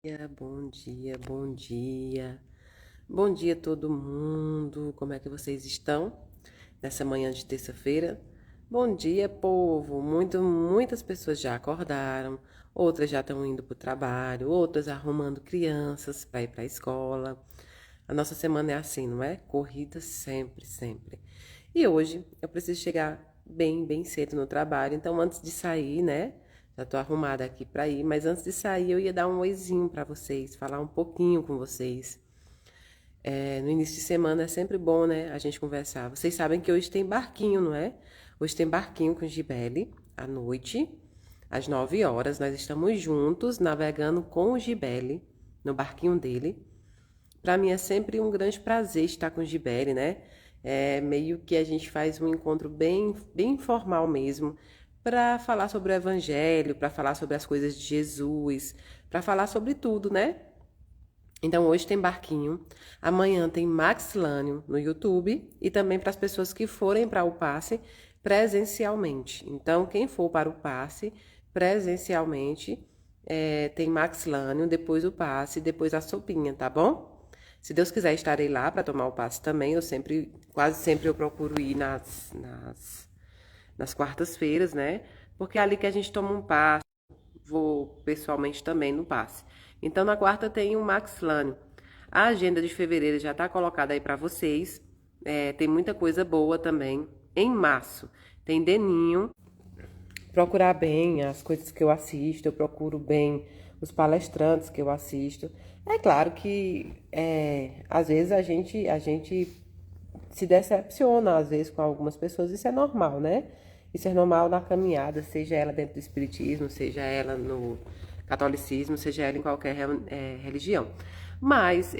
Bom dia, bom dia. Bom dia todo mundo. Como é que vocês estão nessa manhã de terça-feira? Bom dia, povo. Muitas pessoas já acordaram, outras já estão indo para o trabalho, outras arrumando crianças para ir para a escola. A nossa semana é assim, não é? Corrida sempre, sempre. E hoje eu preciso chegar bem cedo no trabalho, então antes de sair, né? Já tô arrumada aqui para ir, mas antes de sair eu ia dar um oizinho para vocês, falar um pouquinho com vocês. No início de semana é sempre bom, né, a gente conversar. Vocês sabem que hoje tem barquinho, não é? Hoje tem barquinho com Gibele, à noite, às 9 horas. Nós estamos juntos, navegando com o Gibele, no barquinho dele. Para mim é sempre um grande prazer estar com o Gibele, né? É meio que a gente faz um encontro bem informal mesmo, para falar sobre o Evangelho, para falar sobre as coisas de Jesus, para falar sobre tudo, né? Então hoje tem barquinho, amanhã tem Maxilânio no YouTube e também para as pessoas que forem para o passe presencialmente. Então quem for para o passe presencialmente tem Maxilânio, depois o passe, depois a sopinha, tá bom? Se Deus quiser, estarei lá para tomar o passe também. Quase sempre eu procuro ir nas quartas-feiras, né? Porque é ali que a gente toma um passe. Vou pessoalmente também no passe. Então, na quarta tem o Maxilânio. A agenda de fevereiro já está colocada aí para vocês. Tem muita coisa boa também. Em março, tem Deninho. Procurar bem as coisas que eu assisto, eu procuro bem os palestrantes que eu assisto. É claro que às vezes a gente se decepciona às vezes com algumas pessoas, isso é normal, né? Isso é normal na caminhada, seja ela dentro do espiritismo, seja ela no catolicismo, seja ela em qualquer religião. Mas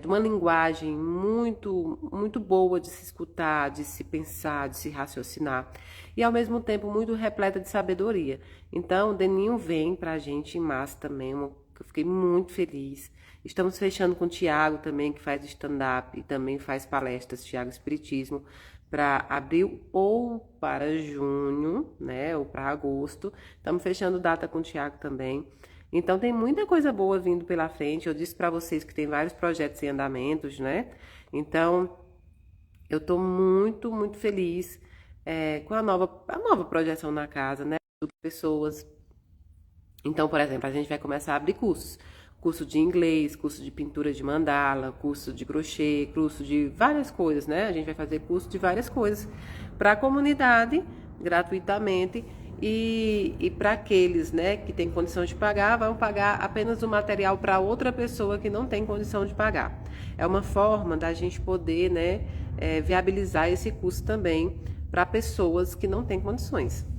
de uma linguagem muito boa de se escutar, de se pensar, de se raciocinar e ao mesmo tempo muito repleta de sabedoria. Então, o Deninho vem pra gente em massa também, eu fiquei muito feliz. Estamos fechando com o Tiago também, que faz stand-up e também faz palestras, Tiago Espiritismo, para abril ou para junho, né, ou para agosto. Estamos fechando data com o Tiago também. Então tem muita coisa boa vindo pela frente. Eu disse para vocês que tem vários projetos em andamentos, né? Então eu estou muito feliz com a nova projeção na casa, né? Pessoas. Então, por exemplo, a gente vai começar a abrir cursos. Curso de inglês, curso de pintura de mandala, curso de crochê, curso de várias coisas, né? A gente vai fazer curso de várias coisas para a comunidade, gratuitamente, e para aqueles, né, que têm condição de pagar, vão pagar apenas o material para outra pessoa que não tem condição de pagar. É uma forma da gente poder, né, viabilizar esse curso também para pessoas que não têm condições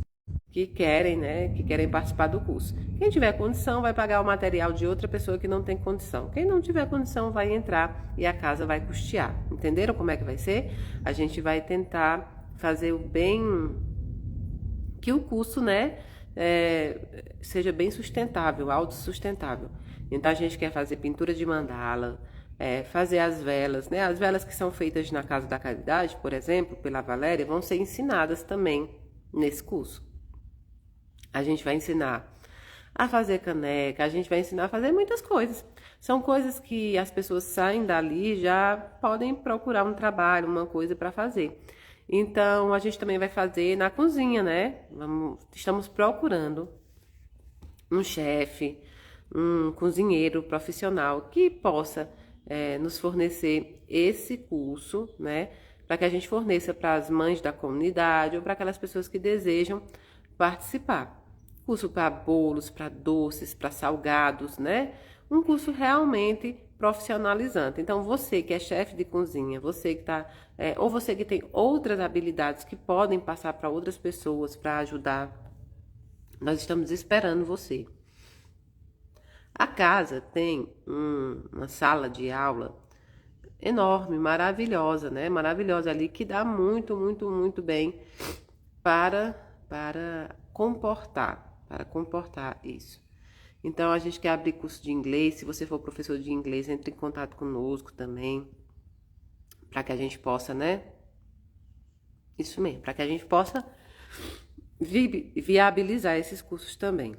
que querem, né, que querem participar do curso. Quem tiver condição vai pagar o material de outra pessoa que não tem condição. Quem não tiver condição vai entrar e a casa vai custear. Entenderam como é que vai ser? A gente vai tentar fazer o bem que o curso, né, seja bem sustentável, autossustentável. Então a gente quer fazer pintura de mandala, fazer as velas, né? As velas que são feitas na Casa da Caridade, por exemplo, pela Valéria, vão ser ensinadas também nesse curso. A gente vai ensinar a fazer caneca, a gente vai ensinar a fazer muitas coisas. São coisas que as pessoas saem dali e já podem procurar um trabalho, uma coisa para fazer. Então, a gente também vai fazer na cozinha, né? Estamos procurando um chefe, um cozinheiro profissional que possa nos fornecer esse curso, né? Para que a gente forneça para as mães da comunidade ou para aquelas pessoas que desejam participar. Curso para bolos, para doces, para salgados, né? Um curso realmente profissionalizante. Então, você que é chefe de cozinha, você que está, ou você que tem outras habilidades que podem passar para outras pessoas para ajudar, nós estamos esperando você. A casa tem uma sala de aula enorme, maravilhosa, né? Maravilhosa ali, que dá muito bem para, para comportar isso. Então, a gente quer abrir curso de inglês. Se você for professor de inglês, entre em contato conosco também, para que a gente possa, né? Isso mesmo, para que a gente possa viabilizar esses cursos também.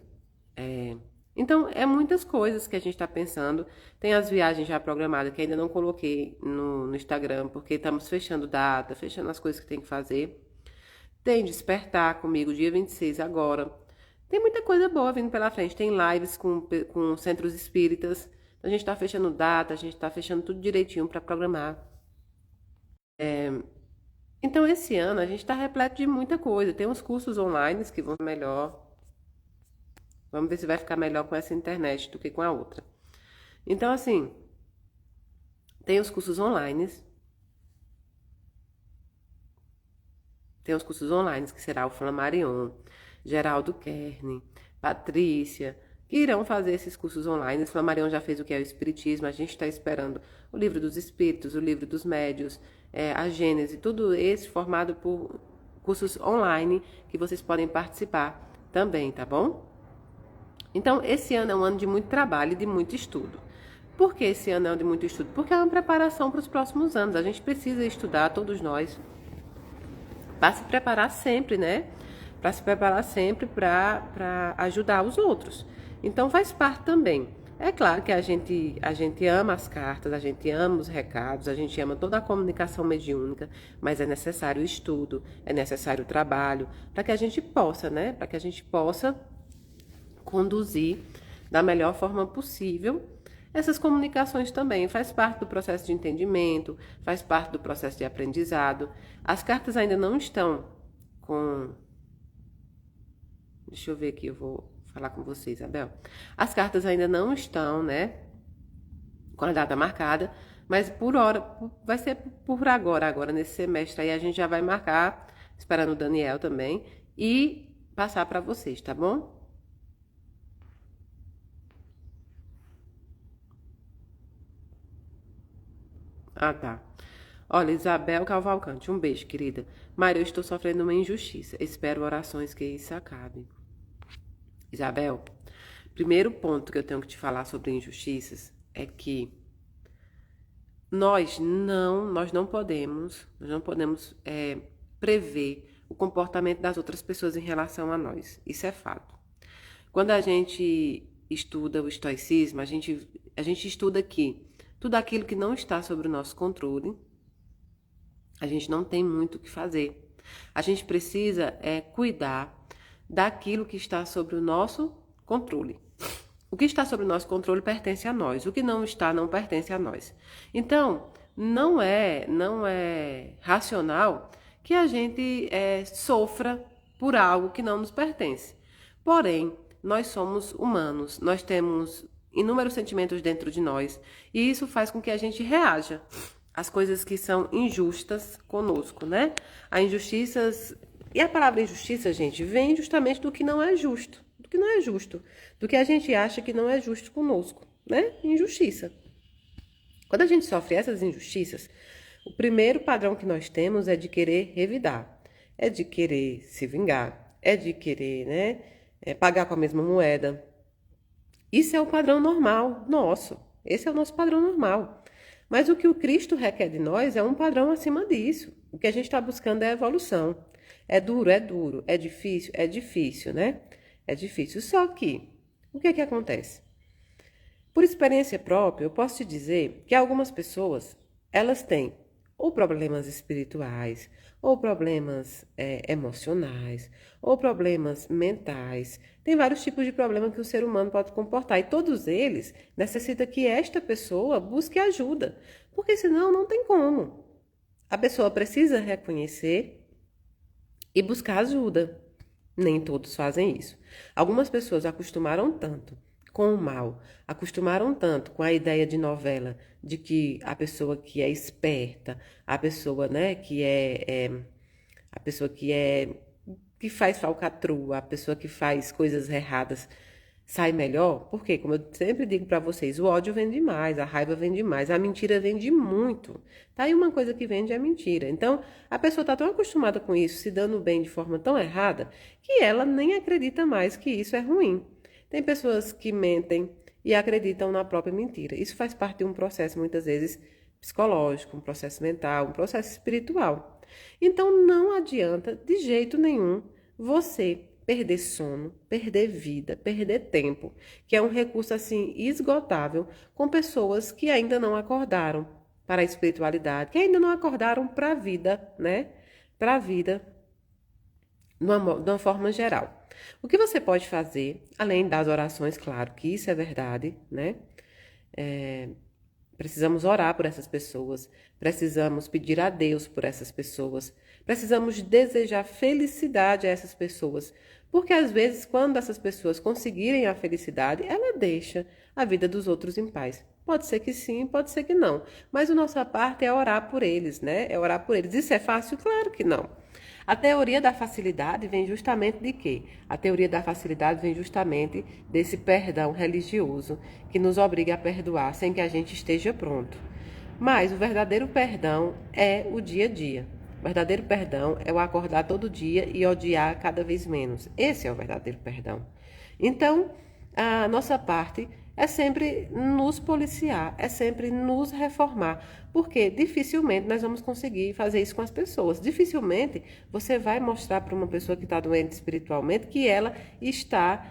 Então, é muitas coisas que a gente está pensando. Tem as viagens já programadas que ainda não coloquei no Instagram, porque estamos fechando data, fechando as coisas que tem que fazer. Tem Despertar comigo, dia 26 agora. Tem muita coisa boa vindo pela frente. Tem lives com centros espíritas. A gente está fechando data, a gente está fechando tudo direitinho para programar. Então, esse ano a gente está repleto de muita coisa. Tem uns cursos online que vão melhor. Vamos ver se vai ficar melhor com essa internet do que com a outra. Então, assim, tem os cursos online. Tem os cursos online, que será o Flamarion, Geraldo Kern, Patrícia, que irão fazer esses cursos online. O Flamarion já fez o que é o Espiritismo, a gente está esperando o Livro dos Espíritos, o Livro dos Médios, a Gênese, tudo esse formado por cursos online que vocês podem participar também, tá bom? Então, esse ano é um ano de muito trabalho e de muito estudo. Por que esse ano é um de muito estudo? Porque é uma preparação para os próximos anos. A gente precisa estudar, todos nós, para se preparar sempre, né? Para se preparar sempre para ajudar os outros. Então, faz parte também. É claro que a gente ama as cartas, a gente ama os recados, a gente ama toda a comunicação mediúnica, mas é necessário o estudo, é necessário o trabalho, para que a gente possa, né? Para que a gente possa conduzir da melhor forma possível essas comunicações também. Faz parte do processo de entendimento, faz parte do processo de aprendizado. As cartas ainda não estão com... Deixa eu ver aqui, eu vou falar com você, Isabel. As cartas ainda não estão, né, com a data marcada, mas por hora, vai ser por agora nesse semestre aí a gente já vai marcar, esperando o Daniel também, e passar para vocês, tá bom? Ah, tá. Olha, Isabel Cavalcante, um beijo, querida. Maria, eu estou sofrendo uma injustiça. Espero orações que isso acabe. Isabel, primeiro ponto que eu tenho que te falar sobre injustiças é que nós não podemos prever o comportamento das outras pessoas em relação a nós. Isso é fato. Quando a gente estuda o estoicismo, a gente estuda que tudo aquilo que não está sob o nosso controle, a gente não tem muito o que fazer. A gente precisa cuidar daquilo que está sob o nosso controle. O que está sob o nosso controle pertence a nós. O que não está não pertence a nós. Então, não é racional que a gente sofra por algo que não nos pertence. Porém, nós somos humanos, nós temos inúmeros sentimentos dentro de nós e isso faz com que a gente reaja às coisas que são injustas conosco, né? A injustiças... E a palavra injustiça, gente, vem justamente do que não é justo, do que não é justo, do que a gente acha que não é justo conosco, né? Injustiça. Quando a gente sofre essas injustiças, o primeiro padrão que nós temos é de querer revidar, é de querer se vingar, é de querer, né, pagar com a mesma moeda. Isso é o padrão normal nosso. Esse é o nosso padrão normal. Mas o que o Cristo requer de nós é um padrão acima disso. O que a gente está buscando é evolução. É duro, é duro. É difícil, né? É difícil. Só que, o que é que acontece? Por experiência própria, eu posso te dizer que algumas pessoas, elas têm ou problemas espirituais, ou problemas emocionais, ou problemas mentais. Tem vários tipos de problemas que o ser humano pode comportar e todos eles necessitam que esta pessoa busque ajuda, porque senão não tem como. A pessoa precisa reconhecer e buscar ajuda. Nem todos fazem isso. Algumas pessoas acostumaram tanto com o mal, acostumaram tanto com a ideia de novela, de que a pessoa que é esperta, a pessoa, né, a pessoa que faz falcatrua, a pessoa que faz coisas erradas sai melhor, porque, como eu sempre digo para vocês, o ódio vende mais, a raiva vende mais, a mentira vende muito. Tá aí uma coisa que vende é a mentira. Então, a pessoa está tão acostumada com isso, se dando bem de forma tão errada, que ela nem acredita mais que isso é ruim. Tem pessoas que mentem e acreditam na própria mentira. Isso faz parte de um processo, muitas vezes, psicológico, um processo mental, um processo espiritual. Então, não adianta, de jeito nenhum, você perder sono, perder vida, perder tempo, que é um recurso assim esgotável com pessoas que ainda não acordaram para a espiritualidade, que ainda não acordaram para a vida, né? Para a vida de uma forma geral. O que você pode fazer, além das orações, claro que isso é verdade, né? Precisamos orar por essas pessoas, precisamos pedir a Deus por essas pessoas, precisamos desejar felicidade a essas pessoas, porque às vezes, quando essas pessoas conseguirem a felicidade, ela deixa a vida dos outros em paz. Pode ser que sim, pode ser que não, mas a nossa parte é orar por eles, né? É orar por eles. Isso é fácil? Claro que não. A teoria da facilidade vem justamente de quê? A teoria da facilidade vem justamente desse perdão religioso que nos obriga a perdoar sem que a gente esteja pronto. Mas o verdadeiro perdão é o dia a dia. O verdadeiro perdão é o acordar todo dia e odiar cada vez menos. Esse é o verdadeiro perdão. Então, a nossa parte é sempre nos policiar, é sempre nos reformar, porque dificilmente nós vamos conseguir fazer isso com as pessoas. Dificilmente você vai mostrar para uma pessoa que está doente espiritualmente que ela está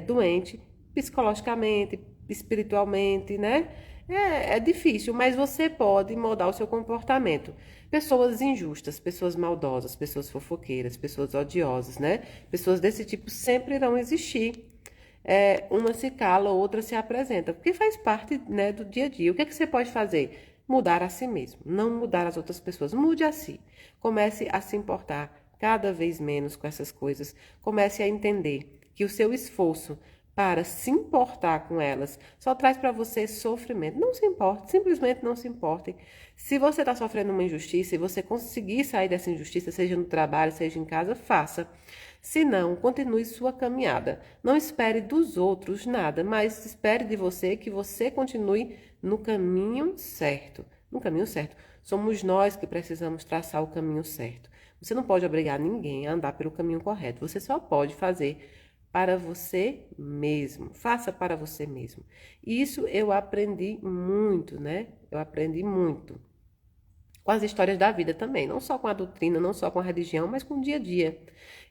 doente psicologicamente, espiritualmente, né? É difícil, mas você pode mudar o seu comportamento. Pessoas injustas, pessoas maldosas, pessoas fofoqueiras, pessoas odiosas, né? Pessoas desse tipo sempre irão existir. Uma se cala, outra se apresenta, porque faz parte, né, do dia a dia. O que é que você pode fazer? Mudar a si mesmo, não mudar as outras pessoas. Mude a si. Comece a se importar cada vez menos com essas coisas. Comece a entender que o seu esforço para se importar com elas só traz para você sofrimento. Não se importe, simplesmente não se importe. Se você está sofrendo uma injustiça e você conseguir sair dessa injustiça, seja no trabalho, seja em casa, faça. Se não, continue sua caminhada. Não espere dos outros nada, mas espere de você que você continue no caminho certo. No caminho certo. Somos nós que precisamos traçar o caminho certo. Você não pode obrigar ninguém a andar pelo caminho correto. Você só pode fazer para você mesmo. Faça para você mesmo. Isso eu aprendi muito, né? Eu aprendi muito. Com as histórias da vida também, não só com a doutrina, não só com a religião, mas com o dia a dia.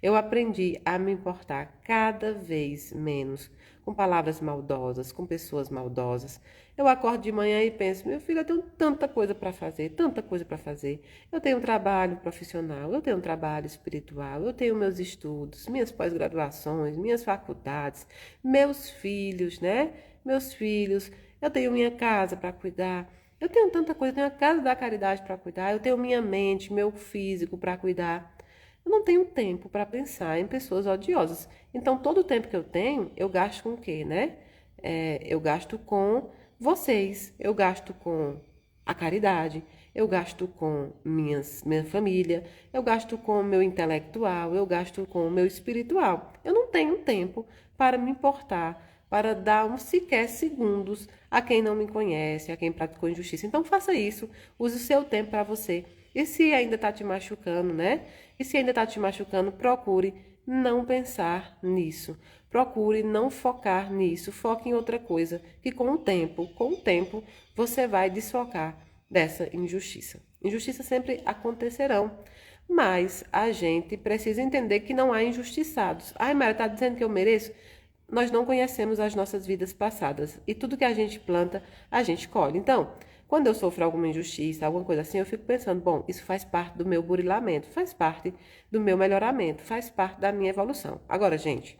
Eu aprendi a me importar cada vez menos com palavras maldosas, com pessoas maldosas. Eu acordo de manhã e penso, meu filho, eu tenho tanta coisa para fazer, tanta coisa para fazer. Eu tenho um trabalho profissional, eu tenho um trabalho espiritual, eu tenho meus estudos, minhas pós-graduações, minhas faculdades, meus filhos, né? Meus filhos, eu tenho minha casa para cuidar. Eu tenho tanta coisa, eu tenho a casa da caridade para cuidar, eu tenho minha mente, meu físico para cuidar. Eu não tenho tempo para pensar em pessoas odiosas. Então, todo o tempo que eu tenho, eu gasto com o quê, né? Eu gasto com vocês, eu gasto com a caridade, eu gasto com minha família, eu gasto com o meu intelectual, eu gasto com o meu espiritual. Eu não tenho tempo para me importar, para dar uns sequer segundos a quem não me conhece, a quem praticou injustiça. Então faça isso, use o seu tempo para você. E se ainda está te machucando, né? E se ainda está te machucando, procure não pensar nisso. Procure não focar nisso. Foque em outra coisa, que com o tempo, você vai desfocar dessa injustiça. Injustiças sempre acontecerão, mas a gente precisa entender que não há injustiçados. Ai, Mara, está dizendo que eu mereço? Nós não conhecemos as nossas vidas passadas e tudo que a gente planta, a gente colhe. Então, quando eu sofro alguma injustiça, alguma coisa assim, eu fico pensando, bom, isso faz parte do meu burilamento, faz parte do meu melhoramento, faz parte da minha evolução. Agora, gente,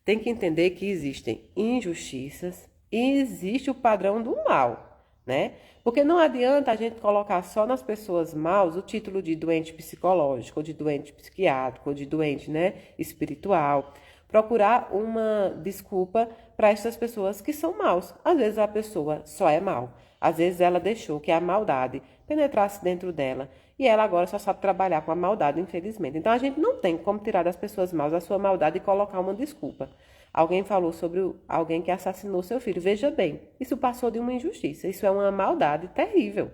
tem que entender que existem injustiças e existe o padrão do mal, né? Porque não adianta a gente colocar só nas pessoas maus o título de doente psicológico, ou de doente psiquiátrico, ou de doente, né, espiritual. Procurar uma desculpa para essas pessoas que são maus. Às vezes a pessoa só é mal. Às vezes ela deixou que a maldade penetrasse dentro dela e ela agora só sabe trabalhar com a maldade, infelizmente. Então a gente não tem como tirar das pessoas maus a sua maldade e colocar uma desculpa. Alguém falou sobre alguém que assassinou seu filho. Veja bem, isso passou de uma injustiça. Isso é uma maldade terrível.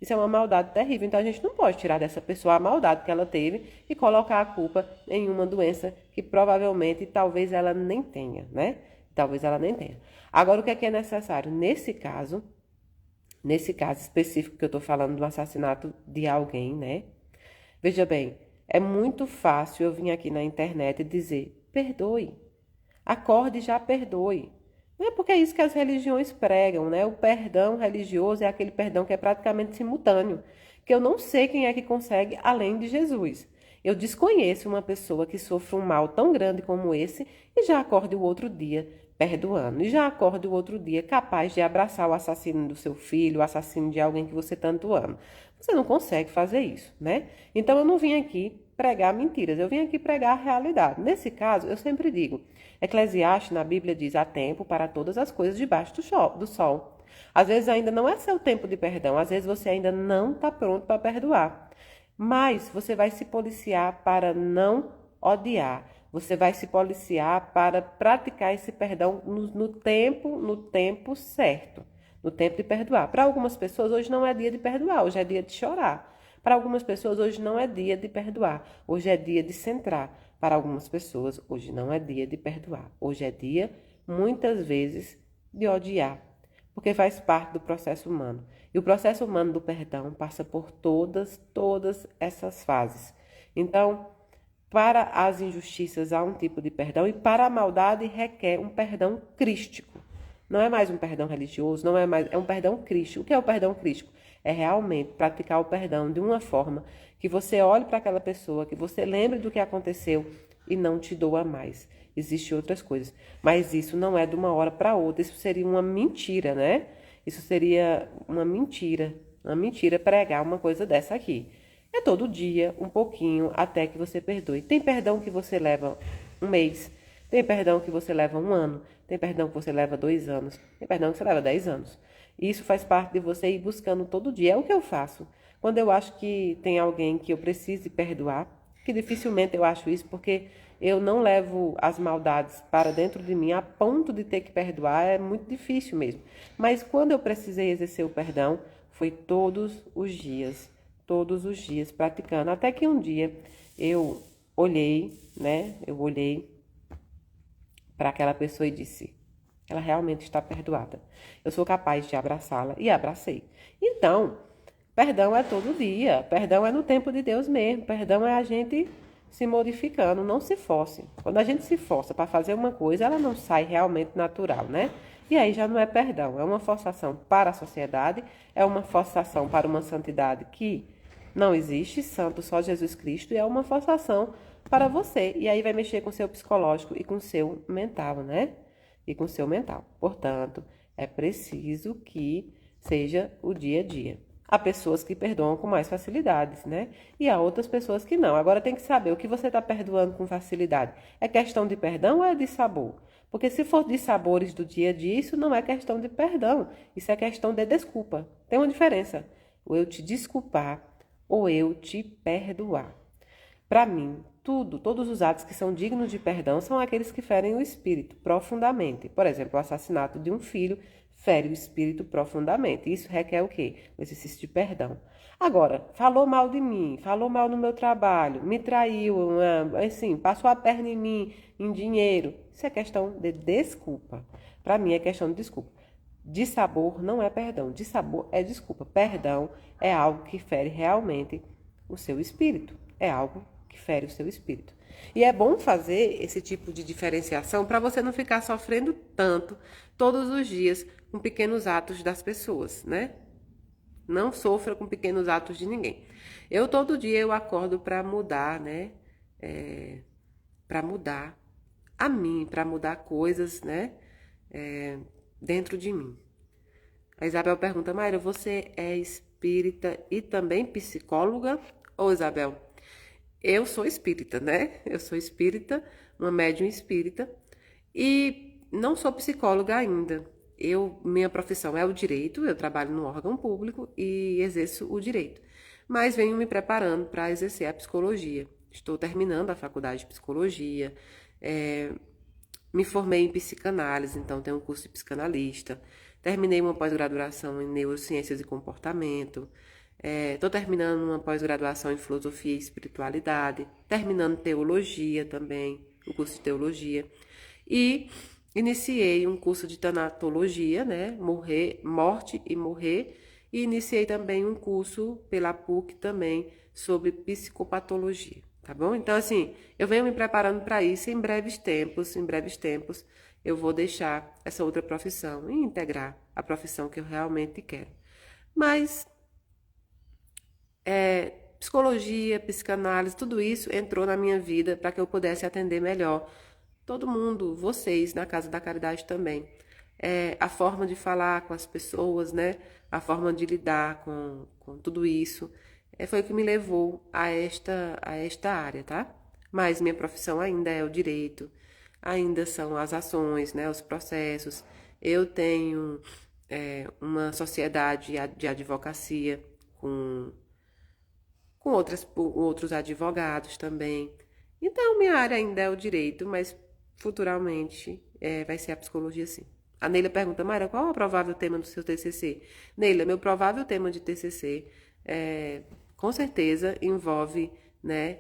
Isso é uma maldade terrível. Então a gente não pode tirar dessa pessoa a maldade que ela teve e colocar a culpa em uma doença que provavelmente talvez ela nem tenha, né? Talvez ela nem tenha. Agora, o que é necessário? Nesse caso específico que eu estou falando do assassinato de alguém, né? Veja bem, é muito fácil eu vir aqui na internet e dizer perdoe. Acorde e já perdoe. Não é porque é isso que as religiões pregam, né? O perdão religioso é aquele perdão que é praticamente simultâneo, que eu não sei quem é que consegue além de Jesus. Eu desconheço uma pessoa que sofre um mal tão grande como esse e já acorde o outro dia perdoando, e já acorde o outro dia capaz de abraçar o assassino do seu filho, o assassino de alguém que você tanto ama. Você não consegue fazer isso, né? Então eu não vim aqui pregar mentiras, eu vim aqui pregar a realidade. Nesse caso, eu sempre digo, Eclesiastes na Bíblia diz, há tempo para todas as coisas debaixo do sol. Às vezes ainda não é seu tempo de perdão, às vezes você ainda não está pronto para perdoar. Mas você vai se policiar para não odiar. Você vai se policiar para praticar esse perdão no tempo certo, no tempo de perdoar. Para algumas pessoas hoje não é dia de perdoar, hoje é dia de chorar. Para algumas pessoas hoje não é dia de perdoar, hoje é dia de centrar. Para algumas pessoas hoje não é dia de perdoar, hoje é dia, muitas vezes, de odiar, porque faz parte do processo humano. E o processo humano do perdão passa por todas essas fases. Então, para as injustiças há um tipo de perdão e para a maldade requer um perdão crístico. Não é mais um perdão religioso, não é mais, é um perdão crístico. O que é o perdão crístico? É realmente praticar o perdão de uma forma que você olhe para aquela pessoa, que você lembre do que aconteceu e não te doa mais. Existem outras coisas, mas isso não é de uma hora para outra, isso seria uma mentira, né? Isso seria uma mentira pregar uma coisa dessa aqui. É todo dia, um pouquinho, até que você perdoe. Tem perdão que você leva um mês, tem perdão que você leva um ano, tem perdão que você leva 2 anos, tem perdão que você leva 10 anos. E isso faz parte de você ir buscando todo dia. É o que eu faço. Quando eu acho que tem alguém que eu precise perdoar, que dificilmente eu acho isso, porque eu não levo as maldades para dentro de mim a ponto de ter que perdoar, é muito difícil mesmo. Mas quando eu precisei exercer o perdão, foi todos os dias praticando. Até que um dia eu olhei, né? Eu olhei para aquela pessoa e disse, ela realmente está perdoada. Eu sou capaz de abraçá-la e abracei. Então, perdão é todo dia, perdão é no tempo de Deus mesmo, perdão é a gente se modificando, não se force. Quando a gente se força para fazer uma coisa, ela não sai realmente natural, né? E aí já não é perdão, é uma forçação para a sociedade, é uma forçação para uma santidade que não existe, santo só Jesus Cristo, e é uma forçação para você. E aí vai mexer com o seu psicológico e com o seu mental, né? E com o seu mental. Portanto, é preciso que seja o dia a dia. Há pessoas que perdoam com mais facilidades, né? E há outras pessoas que não. Agora tem que saber o que você está perdoando com facilidade. É questão de perdão ou é de sabor? Porque se for de sabores do dia a dia, isso não é questão de perdão. Isso é questão de desculpa. Tem uma diferença. Ou eu te desculpar ou eu te perdoar. Para mim, todos os atos que são dignos de perdão são aqueles que ferem o espírito profundamente. Por exemplo, o assassinato de um filho fere o espírito profundamente. Isso requer o quê? O exercício de perdão. Agora, falou mal de mim, falou mal no meu trabalho, me traiu, assim, passou a perna em mim, em dinheiro. Isso é questão de desculpa. Para mim é questão de desculpa. De sabor não é perdão, de sabor é desculpa. Perdão é algo que fere realmente o seu espírito. É algo que fere o seu espírito. E é bom fazer esse tipo de diferenciação para você não ficar sofrendo tanto todos os dias com pequenos atos das pessoas, né? Não sofra com pequenos atos de ninguém. Todo dia eu acordo para mudar, né? Para mudar a mim, para mudar coisas, né? Dentro de mim. A Isabel pergunta, Mayra, você é espírita e também psicóloga? Ô, Isabel, eu sou espírita, né? Eu sou espírita, uma médium espírita e não sou psicóloga ainda. Minha profissão é o direito, eu trabalho no órgão público e exerço o direito. Mas venho me preparando para exercer a psicologia. Estou terminando a faculdade de psicologia, me formei em psicanálise, então tenho um curso de psicanalista. Terminei uma pós-graduação em neurociências e comportamento. Estou terminando uma pós-graduação em filosofia e espiritualidade. Terminando teologia também, o curso de teologia. E iniciei um curso de tanatologia, né? Morte e morrer. E iniciei também um curso pela PUC também sobre psicopatologia. tá bom? Então, assim, eu venho me preparando para isso. Em breves tempos, eu vou deixar essa outra profissão e integrar a profissão que eu realmente quero. Mas psicologia, psicanálise, tudo isso entrou na minha vida para que eu pudesse atender melhor todo mundo, vocês na Casa da Caridade também. A forma de falar com as pessoas, né? A forma de lidar com tudo isso, foi o que me levou a esta área, tá? Mas minha profissão ainda é o direito, ainda são as ações, né? Os processos. Eu tenho uma sociedade de advocacia com outros advogados também. Então, minha área ainda é o direito, mas futuramente vai ser a psicologia, sim. A Neila pergunta, Mayra, qual é o provável tema do seu TCC? Neila, meu provável tema de TCC, com certeza, envolve, né,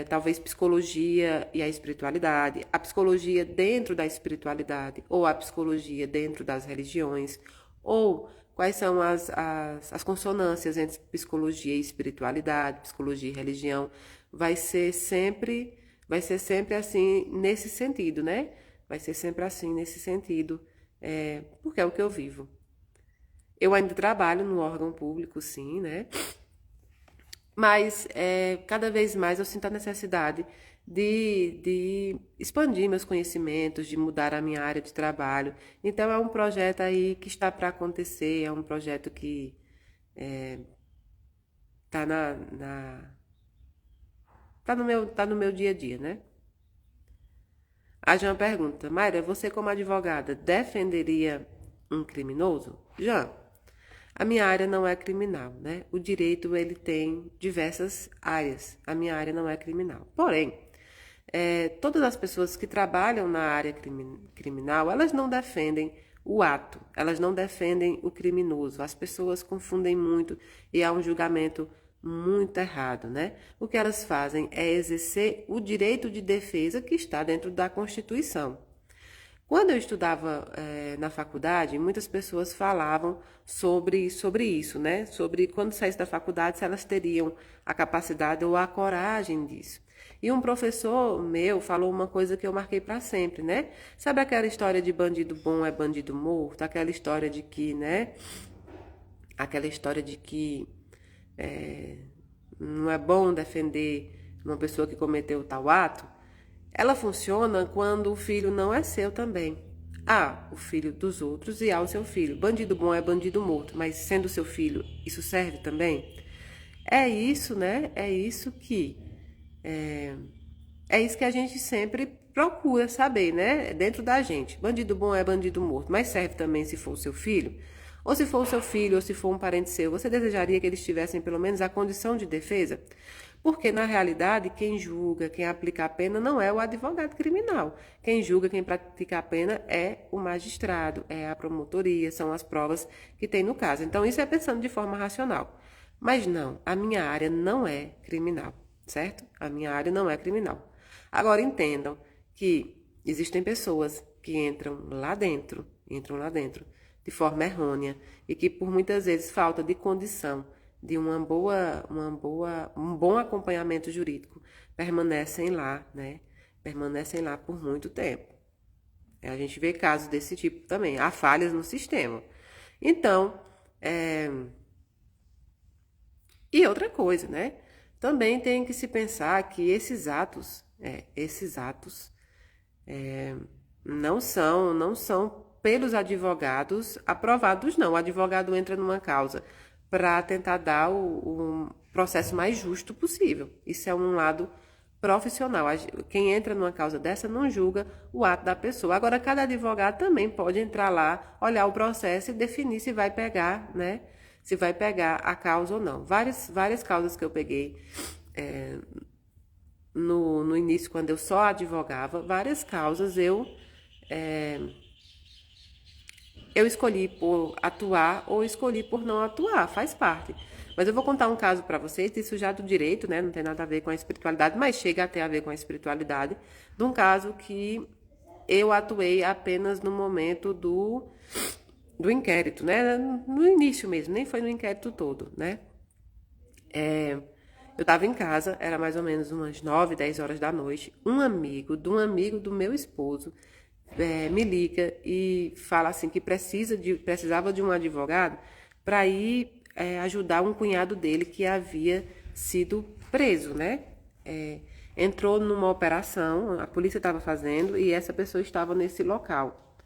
talvez psicologia e a espiritualidade, a psicologia dentro da espiritualidade, ou a psicologia dentro das religiões, ou quais são as consonâncias entre psicologia e espiritualidade, psicologia e religião. Vai ser sempre assim nesse sentido, né? Vai ser sempre assim nesse sentido, porque é o que eu vivo. Eu ainda trabalho no órgão público, sim, né? Mas cada vez mais eu sinto a necessidade de expandir meus conhecimentos, de mudar a minha área de trabalho. Então é um projeto aí que está para acontecer, é um projeto que está tá no meu dia a dia, né? A Jean pergunta, Mayra, você como advogada defenderia um criminoso? Jean, a minha área não é criminal, né? O direito, ele tem diversas áreas. A minha área não é criminal. Porém, todas as pessoas que trabalham na área criminal, elas não defendem o ato, elas não defendem o criminoso. As pessoas confundem muito e há um julgamento muito errado, né? O que elas fazem é exercer o direito de defesa que está dentro da Constituição. Quando eu estudava na faculdade, muitas pessoas falavam sobre isso, né? Sobre quando saísse da faculdade, se elas teriam a capacidade ou a coragem disso. E um professor meu falou uma coisa que eu marquei para sempre, né? Sabe aquela história de bandido bom é bandido morto? Aquela história de que, né? Aquela história de que não é bom defender uma pessoa que cometeu tal ato. Ela funciona quando o filho não é seu também. Há o filho dos outros e há o seu filho. Bandido bom é bandido morto, mas sendo seu filho, isso serve também? É isso, né? É isso que a gente sempre procura saber, né? Dentro da gente. Bandido bom é bandido morto, mas serve também se for o seu filho? Ou se for o seu filho, ou se for um parente seu, você desejaria que eles tivessem pelo menos a condição de defesa? Porque, na realidade, quem julga, quem aplica a pena não é o advogado criminal. Quem julga, quem pratica a pena é o magistrado, é a promotoria, são as provas que tem no caso. Então, isso é pensando de forma racional. Mas não, a minha área não é criminal, certo? A minha área não é criminal. Agora, entendam que existem pessoas que entram lá dentro, de forma errônea, e que por muitas vezes falta de condição, de um bom acompanhamento jurídico, permanecem lá, né? Permanecem lá por muito tempo. A gente vê casos desse tipo também. Há falhas no sistema. Então, e outra coisa, né? Também tem que se pensar que esses atos não são pelos advogados aprovados, não. O advogado entra numa causa para tentar dar o processo mais justo possível. Isso é um lado profissional. Quem entra numa causa dessa não julga o ato da pessoa. Agora, cada advogado também pode entrar lá, olhar o processo e definir se vai pegar, né? Se vai pegar a causa ou não. Várias causas que eu peguei no início, quando eu só advogava, várias causas eu escolhi por atuar ou escolhi por não atuar, faz parte. Mas eu vou contar um caso para vocês, isso já do direito, né? Não tem nada a ver com a espiritualidade, mas chega a ter a ver com a espiritualidade, de um caso que eu atuei apenas no momento do inquérito, né? No início mesmo, nem foi no inquérito todo, né? Eu estava em casa, era mais ou menos umas 9, 10 horas da noite. Um amigo do meu esposo me liga e fala assim que precisava de um advogado para ir ajudar um cunhado dele que havia sido preso, né? Entrou numa operação, a polícia estava fazendo e essa pessoa estava nesse local.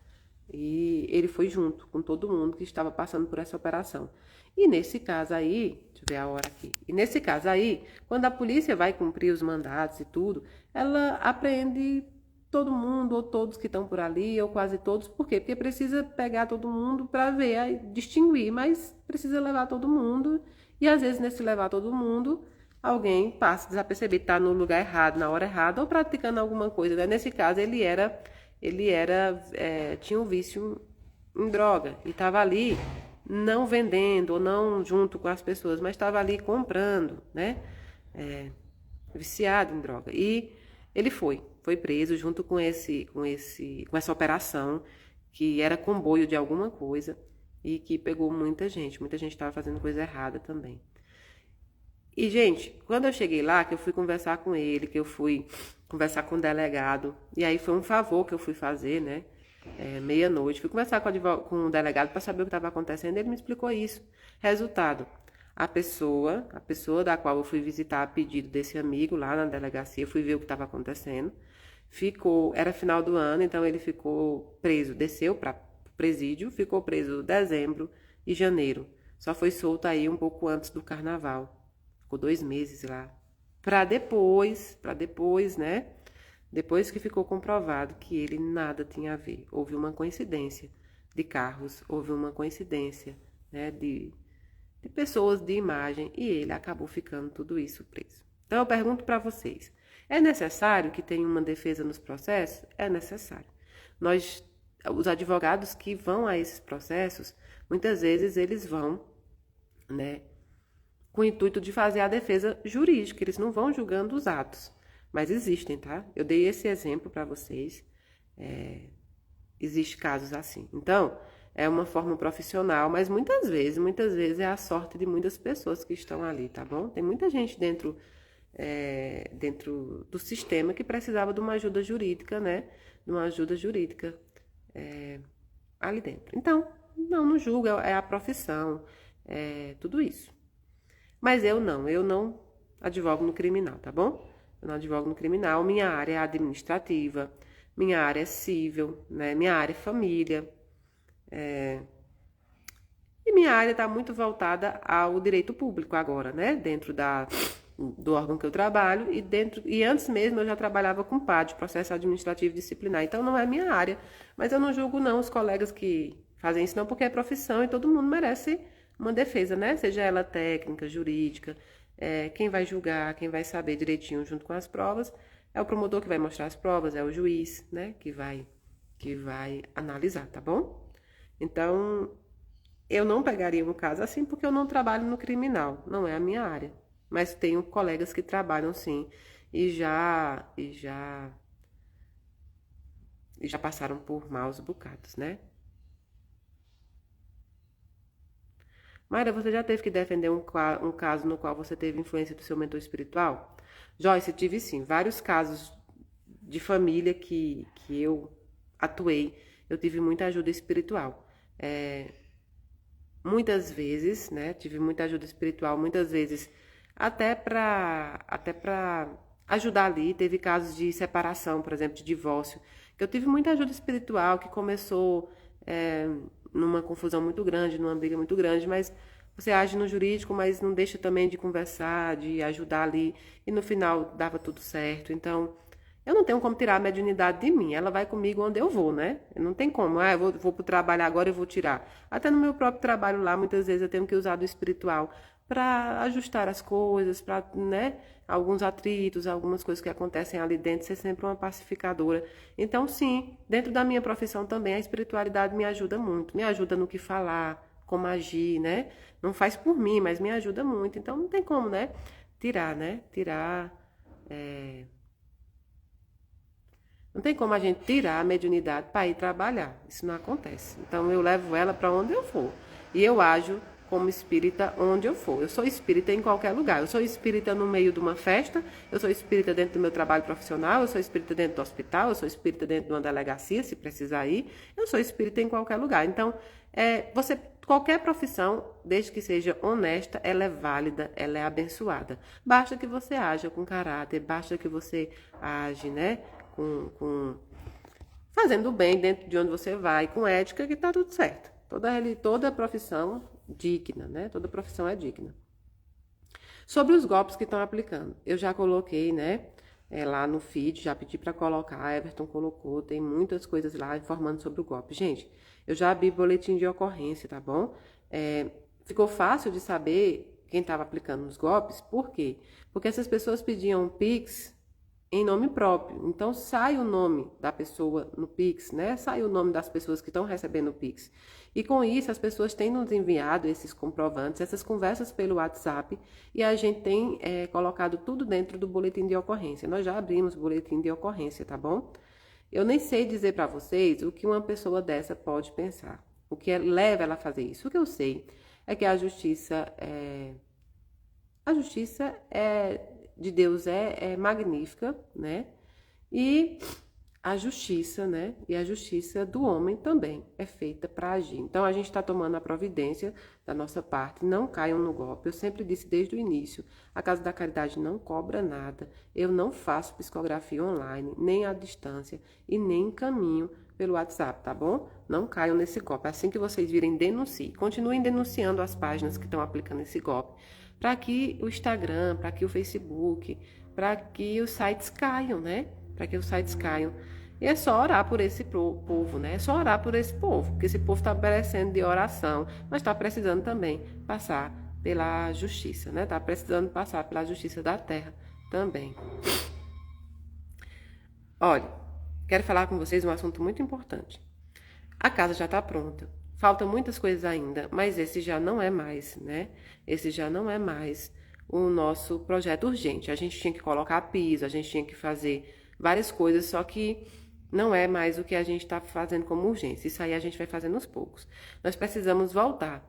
E ele foi junto com todo mundo que estava passando por essa operação. E nesse caso aí, deixa eu ver a hora aqui. E nesse caso aí, quando a polícia vai cumprir os mandatos e tudo, ela apreende todo mundo, ou todos que estão por ali, ou quase todos. Por quê? Porque precisa pegar todo mundo para ver, aí, distinguir, mas precisa levar todo mundo. E às vezes, nesse levar todo mundo, alguém passa desapercebido, está no lugar errado, na hora errada, ou praticando alguma coisa, né? Nesse caso, tinha um vício em droga e estava ali não vendendo ou não junto com as pessoas, mas estava ali comprando, né? Viciado em droga. E ele foi preso junto com essa operação que era comboio de alguma coisa e que pegou muita gente estava fazendo coisa errada também. E, gente, quando eu cheguei lá, que eu fui conversar com ele, que eu fui conversar com o delegado, e aí foi um favor que eu fui fazer, né? Meia-noite, fui conversar com o delegado para saber o que estava acontecendo, ele me explicou isso. Resultado, a pessoa da qual eu fui visitar a pedido desse amigo lá na delegacia, fui ver o que estava acontecendo, era final do ano, então ele ficou preso, desceu para o presídio, ficou preso dezembro e janeiro. Só foi solto aí um pouco antes do carnaval. Ficou 2 meses lá. Para depois, né? Depois que ficou comprovado que ele nada tinha a ver. Houve uma coincidência de carros, houve uma coincidência, né, de pessoas, de imagem, e ele acabou ficando tudo isso preso. Então eu pergunto para vocês, é necessário que tenha uma defesa nos processos? É necessário. Os advogados que vão a esses processos, muitas vezes eles vão, né, com o intuito de fazer a defesa jurídica, eles não vão julgando os atos, mas existem, tá? Eu dei esse exemplo para vocês, existem casos assim. Então, é uma forma profissional, mas muitas vezes é a sorte de muitas pessoas que estão ali, tá bom? Tem muita gente dentro do sistema que precisava de uma ajuda jurídica, né? De uma ajuda jurídica ali dentro. Então, não julga, é a profissão, tudo isso. Mas eu não advogo no criminal, tá bom? Eu não advogo no criminal, minha área é administrativa, minha área é civil, né? Minha área é família, e minha área está muito voltada ao direito público agora, né? Dentro do órgão que eu trabalho e antes mesmo eu já trabalhava com PAD, processo administrativo disciplinar, então não é minha área, mas eu não julgo não os colegas que fazem isso não, porque é profissão e todo mundo merece uma defesa, né? Seja ela técnica, jurídica, quem vai julgar, quem vai saber direitinho junto com as provas, é o promotor que vai mostrar as provas, é o juiz, né? Que vai analisar, tá bom? Então, eu não pegaria um caso assim porque eu não trabalho no criminal, não é a minha área. Mas tenho colegas que trabalham sim e já passaram por maus bocados, né? Mayra, você já teve que defender um caso no qual você teve influência do seu mentor espiritual? Joyce, tive sim. Vários casos de família que eu atuei, eu tive muita ajuda espiritual. Muitas vezes, né? Tive muita ajuda espiritual, muitas vezes até para ajudar ali. Teve casos de separação, por exemplo, de divórcio, que eu tive muita ajuda espiritual, que começou numa confusão muito grande, numa briga muito grande, mas você age no jurídico, mas não deixa também de conversar, de ajudar ali, e no final dava tudo certo. Então, eu não tenho como tirar a mediunidade de mim, ela vai comigo onde eu vou, né? Não tem como, eu vou para o trabalho agora e vou tirar. Até no meu próprio trabalho lá, muitas vezes eu tenho que usar do espiritual para ajustar as coisas, para, né, alguns atritos, algumas coisas que acontecem ali dentro, ser sempre uma pacificadora. Então, sim, dentro da minha profissão também, a espiritualidade me ajuda muito, me ajuda no que falar, como agir, né? Não faz por mim, mas me ajuda muito. Então, não tem como, né? Tirar. Não tem como a gente tirar a mediunidade para ir trabalhar. Isso não acontece. Então, eu levo ela para onde eu for. E eu ajo como espírita onde eu for. Eu sou espírita em qualquer lugar. Eu sou espírita no meio de uma festa, eu sou espírita dentro do meu trabalho profissional, eu sou espírita dentro do hospital, eu sou espírita dentro de uma delegacia, se precisar ir. Eu sou espírita em qualquer lugar. Então, qualquer profissão, desde que seja honesta, ela é válida, ela é abençoada. Basta que você haja com caráter, basta que você age, né, fazendo bem dentro de onde você vai, com ética, que tá tudo certo. Toda profissão digna, né? Toda profissão é digna. Sobre os golpes que estão aplicando, eu já coloquei, né? Lá no feed, já pedi para colocar, a Everton colocou, tem muitas coisas lá informando sobre o golpe. Gente, eu já abri boletim de ocorrência, tá bom? Ficou fácil de saber quem estava aplicando os golpes, por quê? Porque essas pessoas pediam Pix em nome próprio. Então, sai o nome da pessoa no Pix, né? Sai o nome das pessoas que estão recebendo o Pix. E com isso, as pessoas têm nos enviado esses comprovantes, essas conversas pelo WhatsApp, e a gente tem colocado tudo dentro do boletim de ocorrência. Nós já abrimos o boletim de ocorrência, tá bom? Eu nem sei dizer para vocês o que uma pessoa dessa pode pensar, o que leva ela a fazer isso. O que eu sei é que a justiça de Deus é magnífica, né? E a justiça, né? E a justiça do homem também é feita para agir. Então, a gente está tomando a providência da nossa parte. Não caiam no golpe. Eu sempre disse desde o início, a Casa da Caridade não cobra nada. Eu não faço psicografia online, nem à distância e nem encaminho pelo WhatsApp, tá bom? Não caiam nesse golpe. Assim que vocês virem, denuncie. Continuem denunciando as páginas que estão aplicando esse golpe, para que o Instagram, para que o Facebook, para que os sites caiam, né? Para que os sites caiam. E é só orar por esse povo, né? É só orar por esse povo, porque esse povo está merecendo de oração, mas está precisando também passar pela justiça, né? Está precisando passar pela justiça da terra também. Olha, quero falar com vocês um assunto muito importante. A casa já está pronta. Faltam muitas coisas ainda, mas esse já não é mais, né? Esse já não é mais o nosso projeto urgente. A gente tinha que colocar piso, a gente tinha que fazer várias coisas, só que não é mais o que a gente está fazendo como urgência. Isso aí a gente vai fazendo aos poucos. Nós precisamos voltar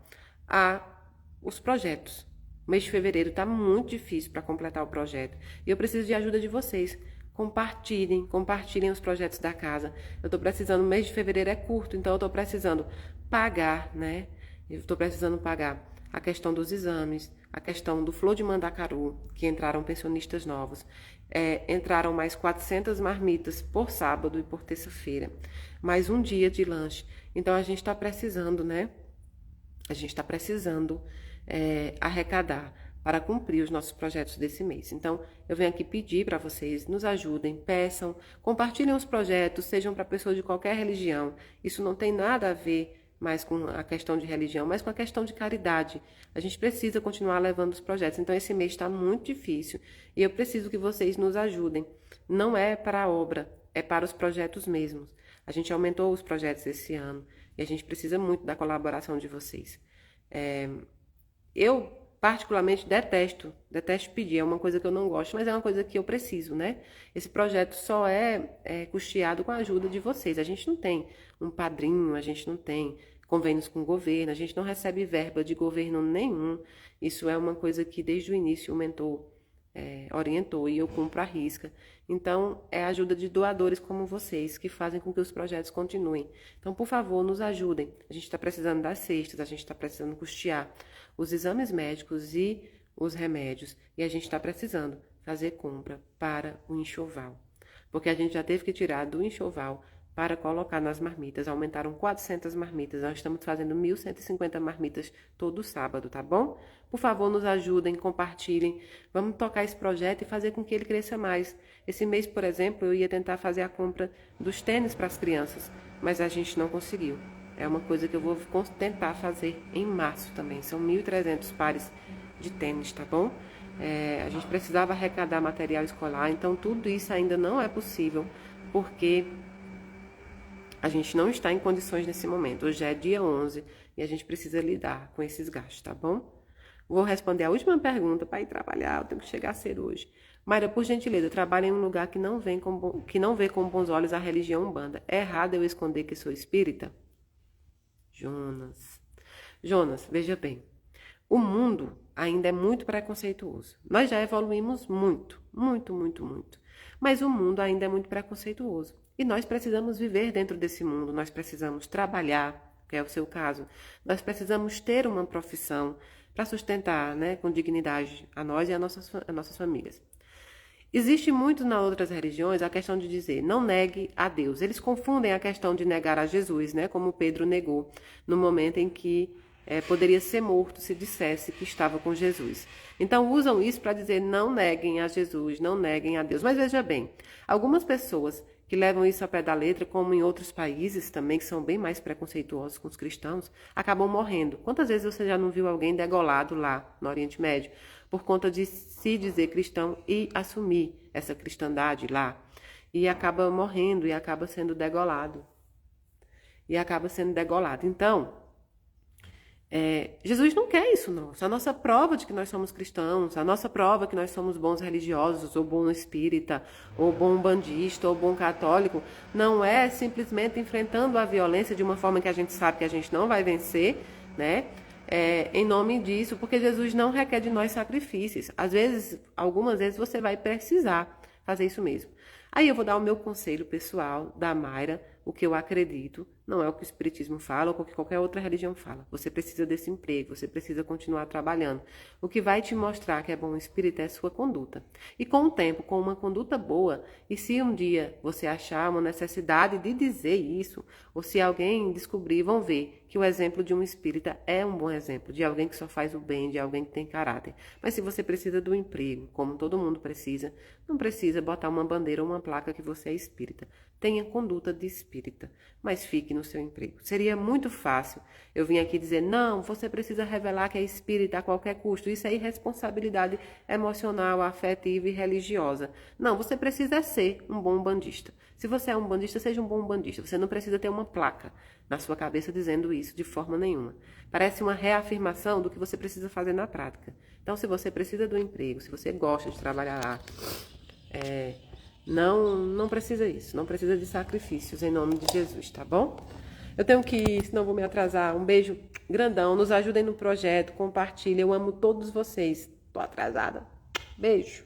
os projetos. O mês de fevereiro está muito difícil para completar o projeto. E eu preciso de ajuda de vocês. Compartilhem os projetos da casa. Eu estou precisando, o mês de fevereiro é curto, então eu estou precisando pagar, né? Eu estou precisando pagar a questão dos exames, a questão do Flor de Mandacaru, que entraram pensionistas novos. Entraram mais 400 marmitas por sábado e por terça-feira. Mais um dia de lanche. Então, a gente está precisando, né? A gente está precisando arrecadar para cumprir os nossos projetos desse mês. Então, eu venho aqui pedir para vocês, nos ajudem, peçam, compartilhem os projetos, sejam para pessoas de qualquer religião. Isso não tem nada a ver mais com a questão de religião, mas com a questão de caridade. A gente precisa continuar levando os projetos. Então, esse mês está muito difícil e eu preciso que vocês nos ajudem. Não é para a obra, é para os projetos mesmos. A gente aumentou os projetos esse ano e a gente precisa muito da colaboração de vocês. Eu particularmente detesto pedir, é uma coisa que eu não gosto, mas é uma coisa que eu preciso, né? Esse projeto só é custeado com a ajuda de vocês. A gente não tem um padrinho, a gente não tem convênios com o governo, a gente não recebe verba de governo nenhum. Isso é uma coisa que desde o início o mentor orientou e eu cumpro à risca. Então, é a ajuda de doadores como vocês que fazem com que os projetos continuem. Então, por favor, nos ajudem. A gente está precisando das cestas, a gente está precisando custear os exames médicos e os remédios. E a gente está precisando fazer compra para o enxoval. Porque a gente já teve que tirar do enxoval para colocar nas marmitas. Aumentaram 400 marmitas. Nós estamos fazendo 1.150 marmitas todo sábado, tá bom? Por favor, nos ajudem, compartilhem. Vamos tocar esse projeto e fazer com que ele cresça mais. Esse mês, por exemplo, eu ia tentar fazer a compra dos tênis para as crianças, mas a gente não conseguiu. É uma coisa que eu vou tentar fazer em março também. São 1.300 pares de tênis, tá bom? A gente precisava arrecadar material escolar, então tudo isso ainda não é possível, porque a gente não está em condições nesse momento. Hoje é dia 11 e a gente precisa lidar com esses gastos, tá bom? Vou responder a última pergunta para ir trabalhar, eu tenho que chegar cedo hoje. Mayra, por gentileza, trabalho em um lugar que não vê com bons olhos a religião Umbanda. É errado eu esconder que sou espírita? Jonas, veja bem. O mundo ainda é muito preconceituoso. Nós já evoluímos muito, muito, muito, muito. Mas o mundo ainda é muito preconceituoso. E nós precisamos viver dentro desse mundo, nós precisamos trabalhar, que é o seu caso. Nós precisamos ter uma profissão para sustentar, né, com dignidade a nós e a nossas famílias. Existe muito nas outras religiões a questão de dizer não negue a Deus. Eles confundem a questão de negar a Jesus, né, como Pedro negou no momento em que poderia ser morto se dissesse que estava com Jesus. Então usam isso para dizer não neguem a Jesus, não neguem a Deus. Mas veja bem, algumas pessoas que levam isso a pé da letra, como em outros países também, que são bem mais preconceituosos com os cristãos, acabam morrendo. Quantas vezes você já não viu alguém degolado lá no Oriente Médio por conta de se dizer cristão e assumir essa cristandade lá? E acaba morrendo e acaba sendo degolado. Então, Jesus não quer isso, não. A nossa prova de que nós somos cristãos, a nossa prova que nós somos bons religiosos, ou bom espírita, ou bom bandista, ou bom católico, não é simplesmente enfrentando a violência de uma forma que a gente sabe que a gente não vai vencer, né? Em nome disso, porque Jesus não requer de nós sacrifícios. Às vezes, algumas vezes você vai precisar fazer isso mesmo. Aí eu vou dar o meu conselho pessoal da Mayra, o que eu acredito, não é o que o Espiritismo fala ou o que qualquer outra religião fala. Você precisa desse emprego, você precisa continuar trabalhando. O que vai te mostrar que é bom espírito é a sua conduta. E com o tempo, com uma conduta boa, e se um dia você achar uma necessidade de dizer isso, ou se alguém descobrir, vão ver que o exemplo de um espírita é um bom exemplo, de alguém que só faz o bem, de alguém que tem caráter. Mas se você precisa do emprego, como todo mundo precisa, não precisa botar uma bandeira ou uma placa que você é espírita. Tenha conduta de espírita, mas fique no seu emprego. Seria muito fácil eu vir aqui dizer, não, você precisa revelar que é espírita a qualquer custo. Isso é irresponsabilidade emocional, afetiva e religiosa. Não, você precisa ser um bom bandista. Se você é um bandista, seja um bom bandista. Você não precisa ter uma placa na sua cabeça dizendo isso de forma nenhuma. Parece uma reafirmação do que você precisa fazer na prática. Então, se você precisa do emprego, se você gosta de trabalhar lá, não precisa isso, não precisa de sacrifícios em nome de Jesus, tá bom? Eu tenho que ir, senão vou me atrasar. Um beijo grandão, nos ajudem no projeto, compartilhem. Eu amo todos vocês. Tô atrasada. Beijo.